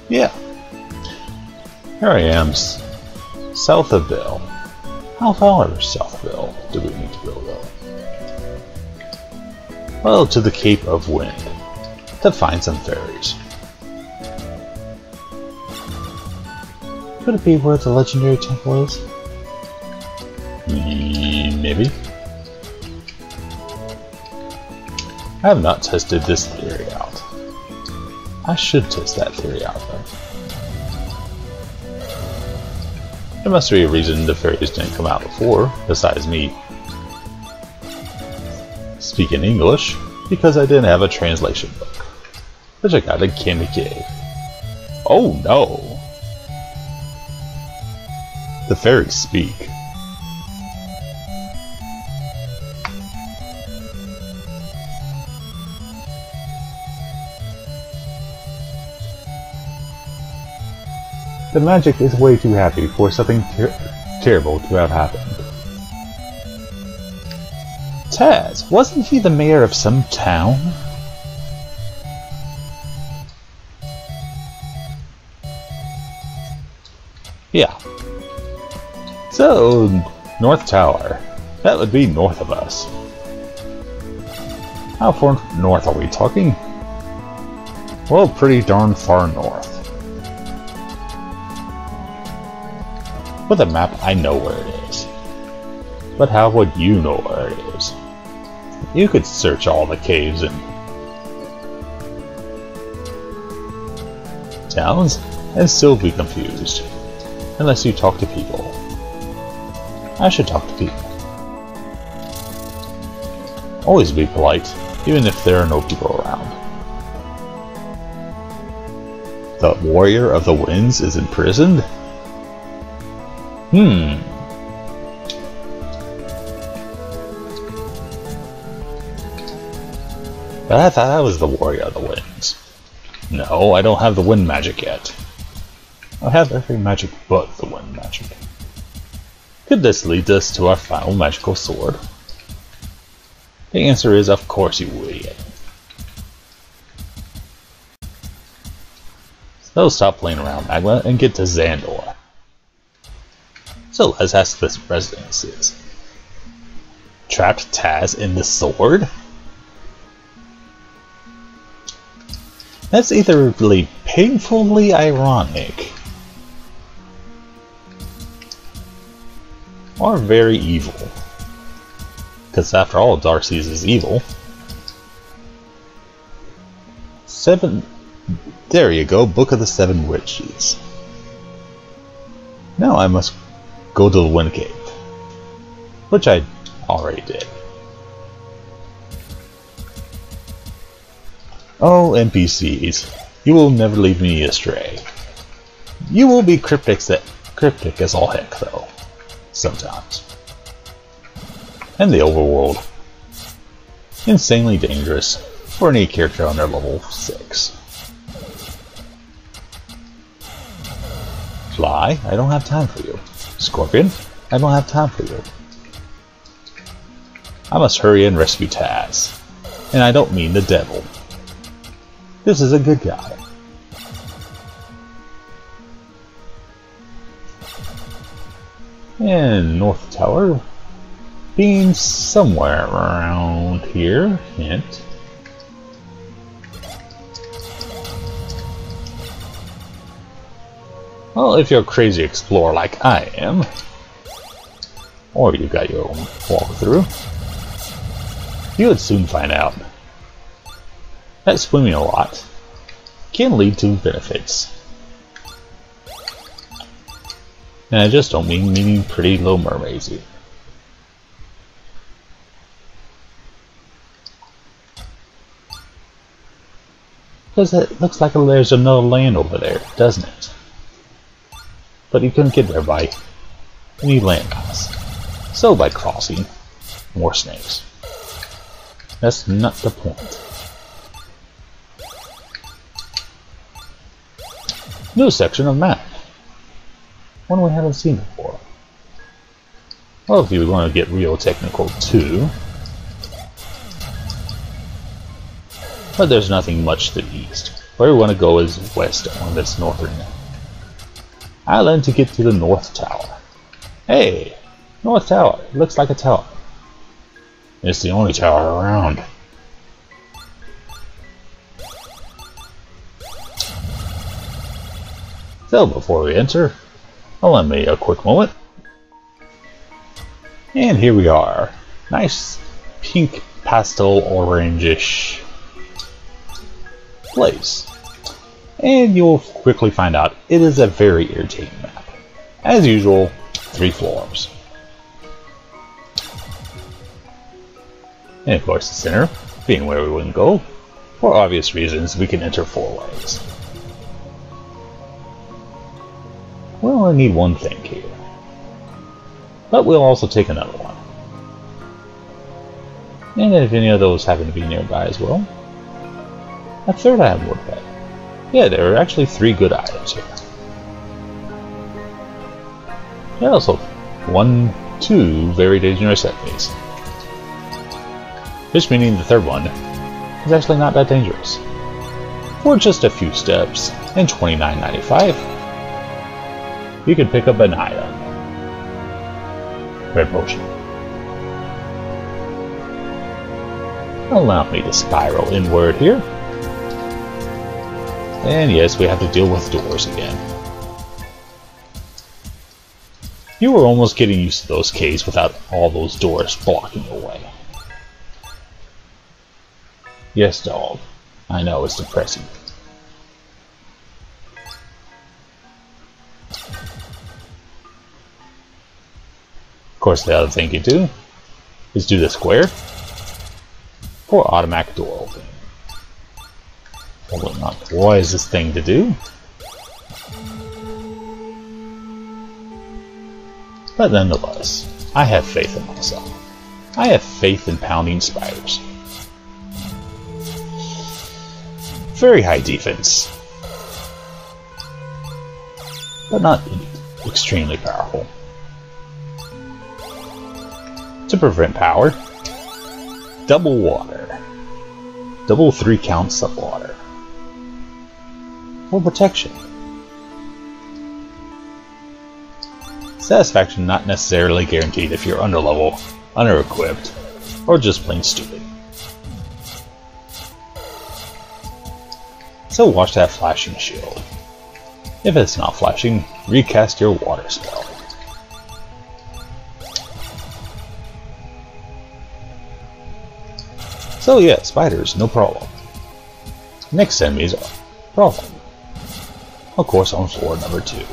Yeah. Here I am, south of Ville. How far south of Ville do we need to go, though? Well, to the Cape of Wind, to find some fairies. Could it be where the legendary temple is? Maybe. I have not tested this theory out. I should test that theory out, though. There must be a reason the fairies didn't come out before, besides me speaking English, because I didn't have a translation book, which I got in Candy Cave. Oh no! The fairies speak. The magic is way too happy for something terrible to have happened. Taz, wasn't he the mayor of some town? Yeah. So, North Tower. That would be north of us. How far north are we talking? Well, pretty darn far north. With a map, I know where it is. But how would you know where it is? You could search all the caves and towns and still be confused. Unless you talk to people. I should talk to people. Always be polite, even if there are no people around. The Warrior of the Winds is imprisoned? But I thought I was the Warrior of the Winds. No, I don't have the wind magic yet. I have every magic but the wind magic. Could this lead us to our final magical sword? The answer is, of course, you idiot. So stop playing around, Magma, and get to Xandor. So let's ask this residences. Trapped Taz in the sword? That's either really painfully ironic or very evil. Because after all, Darcy's is evil. There you go, Book of the Seven Witches. Now I must go to the Wind Cave, which I already did. Oh, NPCs, you will never lead me astray. You will be cryptic as all heck, though. Sometimes. And the overworld. Insanely dangerous for any character under level 6. Fly, I don't have time for you. Scorpion, I don't have time for you. I must hurry and rescue Taz. And I don't mean the devil. This is a good guy. And North Tower being somewhere around here. Hint. Well, if you're a crazy explorer like I am, or you got your own walkthrough, you would soon find out that swimming a lot can lead to benefits. And I just don't mean Pretty Little Mermaids either. Because it looks like there's another land over there, doesn't it? But you couldn't get there by any landmass. So by crossing more snakes. That's not the point. New section of map. One we haven't seen before. Well, if you want to get real technical too. But there's nothing much to the east. where we want to go is west on this northern island to get to the North Tower. Hey! North Tower. It looks like a tower. It's the only tower around. So before we enter, allow me a quick moment. And here we are. Nice pink pastel orange-ish place. And you'll quickly find out it is a very irritating map. As usual, 3 floors. And of course the center, being where we wouldn't go. For obvious reasons, we can enter 4 ways. We only need 1 thing here. But we'll also take another one. And if any of those happen to be nearby as well. A 3rd item would bet. Yeah, there are actually 3 good items here. And also 2 very dangerous enemies. Which meaning the 3rd one is actually not that dangerous. For just a few steps and $29.95, you can pick up an item. Red potion. Allow me to spiral inward here. And yes, we have to deal with doors again. You were almost getting used to those caves without all those doors blocking your way. Yes, dog. I know it's depressing. Of course, the other thing you do is do the square for automatic door opening. Although not the wisest thing to do. But nonetheless, I have faith in myself. I have faith in pounding spiders. Very high defense, but not extremely powerful. To prevent power, double water. Double 3 counts of water. For protection. Satisfaction not necessarily guaranteed if you're under-level, under-equipped, or just plain stupid. So watch that flashing shield. If it's not flashing, recast your water spell. So yeah, spiders, no problem. Next enemies are problem. Of course on floor number 2.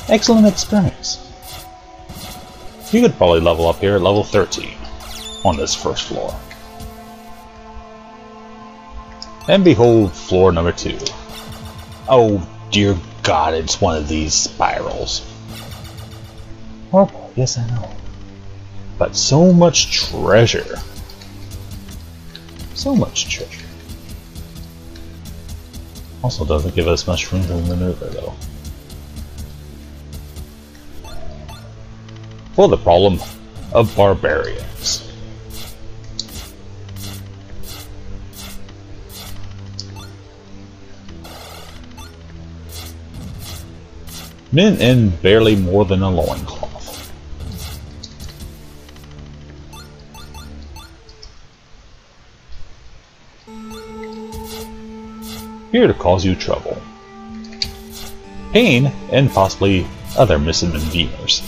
Excellent experience. You could probably level up here at level 13 on this first floor. And behold floor number 2. Oh dear God, it's one of these spirals. Horrible, yes I know. But so much treasure. So much treasure. Also doesn't give us much room to maneuver though. For the problem of barbarians. Men in barely more than a loincloth. Here to cause you trouble, pain, and possibly other misdemeanors.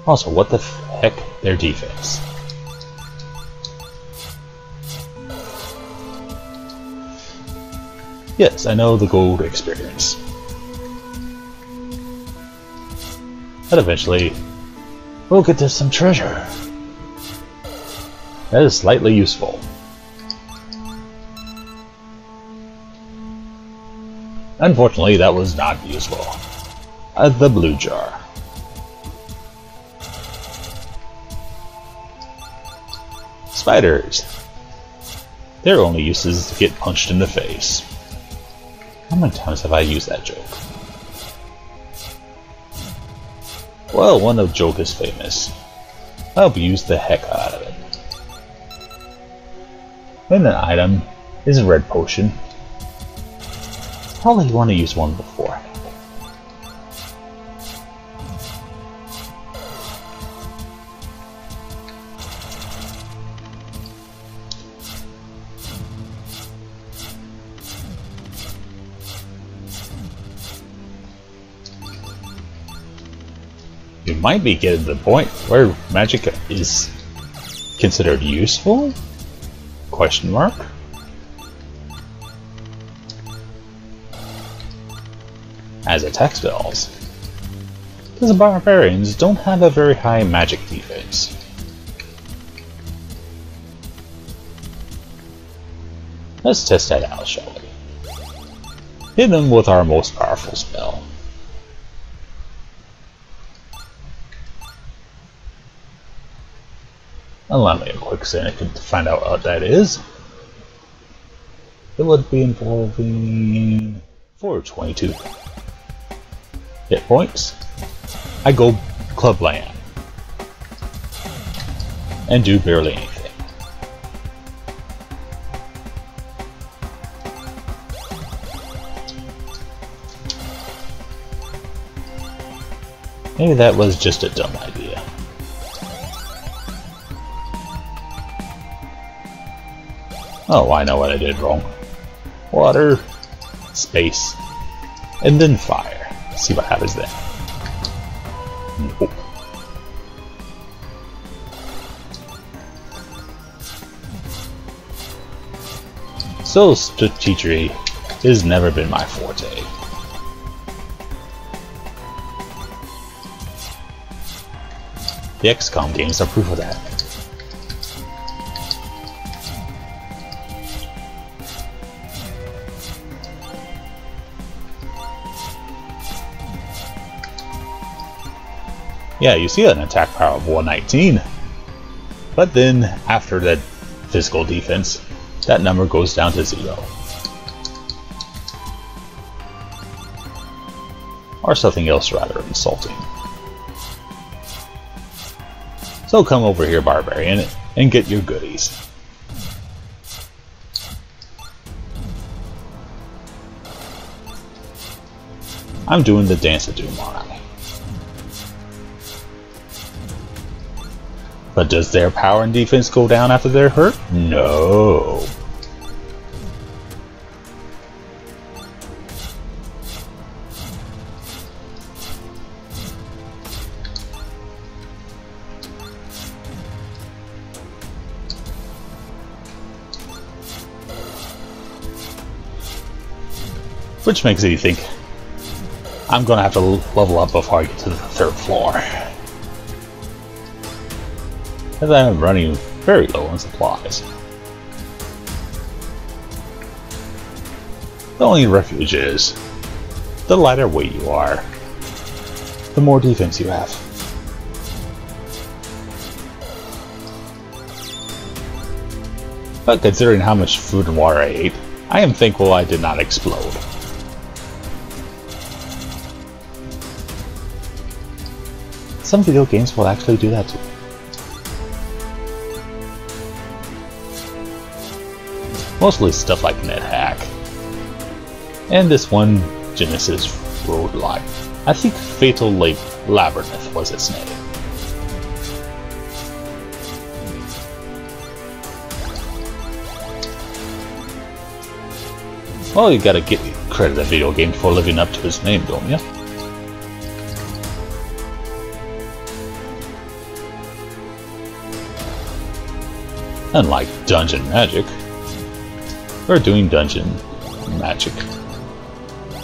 Also, what the heck, their defense. Yes, I know the gold experience. But eventually, we'll get to some treasure. That is slightly useful. Unfortunately, that was not useful. The blue jar. Spiders. Their only use is to get punched in the face. How many times have I used that joke? Well, one of joke is famous. I'll abuse the heck out of it. When an item is a red potion, probably want to use one beforehand. You might be getting to the point where magic is considered useful? Question mark? As attack spells, because the Barbarians don't have a very high magic defense. Let's test that out, shall we? Hit them with our most powerful spell. Allow me a quick second to find out what that is. It would be involving 422 hit points. I go Clubland and do barely anything. Maybe that was just a dumb idea. Oh, I know what I did wrong. Water, space, and then fire. See what happens then. Nope. So strategy has never been my forte. The XCOM games are proof of that. Yeah, you see an attack power of 119, but then after that physical defense, that number goes down to 0. Or something else rather insulting. So come over here, Barbarian, and get your goodies. I'm doing the Dance of Doom, alright. But does their power and defense go down after they're hurt? No. Which makes you think I'm gonna have to level up before I get to the 3rd floor. As I am running very low on supplies. The only refuge is, the lighter weight you are, the more defense you have. But considering how much food and water I ate, I am thankful I did not explode. Some video games will actually do that too. Mostly stuff like NetHack. And this one, Genesis Road Life. I think Fatal Labyrinth was its name. Well, you gotta get credit a video game for living up to its name, don't you? Unlike Dungeon Magic, we're doing Dungeon Magic.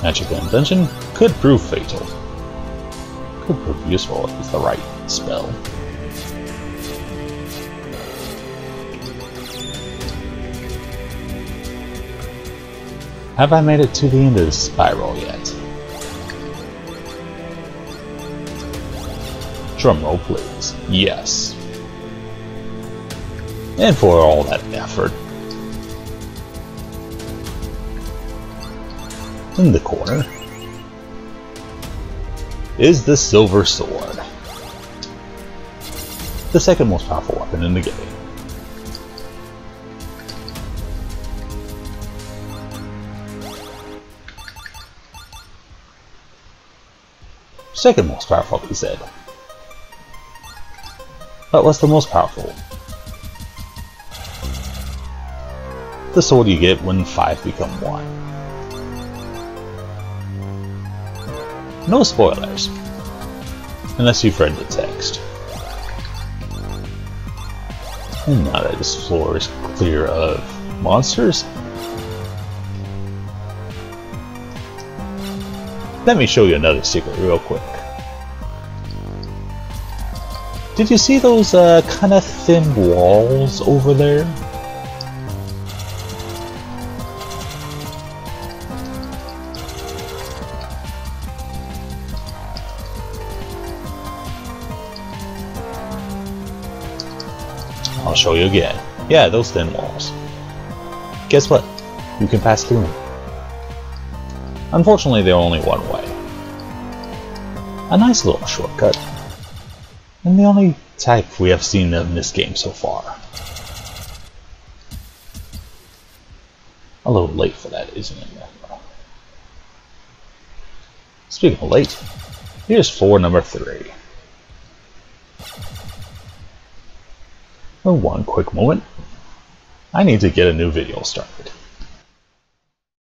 Magic and Dungeon could prove fatal. Could prove useful if it's the right spell. Have I made it to the end of the spiral yet? Drumroll please. Yes. And for all that effort. In the corner is the silver sword. the second most powerful weapon in the game. Second most powerful, he said. But what's the most powerful? The sword you get when 5 become 1. No spoilers. Unless you've read the text. And now that this floor is clear of monsters, let me show you another secret real quick. Did you see those kind of thin walls over there? I'll show you again. Yeah, those thin walls. Guess what? You can pass through them. Unfortunately, they're only one way. A nice little shortcut. And the only type we have seen in this game so far. A little late for that, isn't it? Speaking of late, here's floor number 3. For one quick moment, I need to get a new video started.